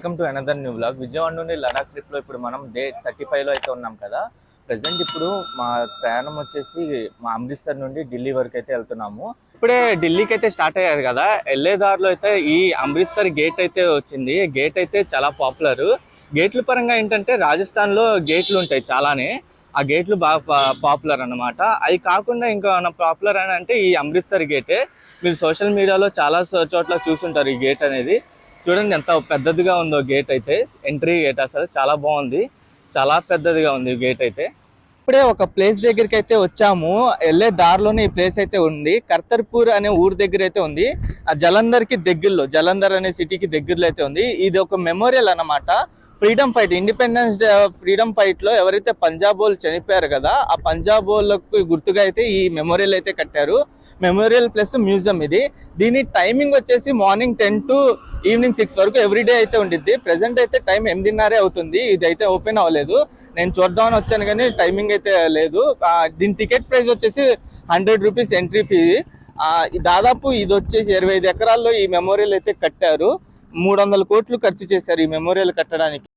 Welcome to another new blog. Vijayawada నుండి Ladakh trip లో ఇప్పుడు మనం డే 35 లో అయితే ఉన్నాం కదా. ప్రెసెంట్ ఇప్పుడు మా ప్రయాణం వచ్చేసి మా అమృత్సర్ నుండి ఢిల్లీ వరకు అయితే వెళ్తున్నాము. ఇప్పుడే ఢిల్లీకి అయితే స్టార్ట్ అయ్యారు కదా. వెళ్ళే దారిలో అయితే ఈ అమృత్సర్ గేట్ అయితే వచ్చింది. గేట్ అయితే చాలా పాపులర్. గేట్ల పరంగా ఏంటంటే రాజస్థాన్ లో గేట్లు ఉంటాయి చాలానే. ఆ గేట్లు బాగా పాపులర్ అన్నమాట. అవి కాకుండా ఇంకా పాపులర్ అని అంటే ఈ అమృత్సర్ గేటే. మీరు సోషల్ మీడియాలో చాలా చోట్ల చూసుంటారు ఈ గేట్ అనేది. చూడండి ఎంత పెద్దదిగా ఉందో గేట్ అయితే. ఎంట్రీ గేట్ అసలు చాలా బాగుంది, చాలా పెద్దదిగా ఉంది గేట్ అయితే. ఇప్పుడే ఒక ప్లేస్ దగ్గరికి అయితే వచ్చాము. వెళ్ళే దారిలోనే ఈ ప్లేస్ అయితే ఉంది. కర్తర్పూర్ అనే ఊరు దగ్గర అయితే ఉంది. ఆ జలంధర్ కి దగ్గరలో, జలంధర్ అనే సిటీకి దగ్గరలో అయితే ఉంది. ఇది ఒక మెమోరియల్ అన్నమాట. Freedom fight, independence day freedom fight లో ఎవరైతే పంజాబ్ వాళ్ళు చనిపోయారు కదా, ఆ పంజాబ్ వాళ్ళకు గుర్తుగా అయితే ఈ మెమోరియల్ అయితే కట్టారు. మెమోరియల్ ప్లస్ మ్యూజియం ఇది. దీని టైమింగ్ వచ్చేసి మార్నింగ్ 10 to ఈవినింగ్ 6 వరకు ఎవ్రీడే అయితే ఉండిద్ది. ప్రెసెంట్ అయితే టైం 8:30 అవుతుంది. ఇది అయితే ఓపెన్ అవ్వలేదు. నేను చూద్దామని వచ్చాను కానీ టైమింగ్ అయితే లేదు. దీని టికెట్ ప్రైస్ వచ్చేసి 100 రూపీస్ ఎంట్రీ ఫీ. దాదాపు ఇది వచ్చేసి 25 ఎకరాల్లో ఈ మెమోరియల్ అయితే కట్టారు. 300 కోట్లు ఖర్చు చేశారు ఈ మెమోరియల్ కట్టడానికి.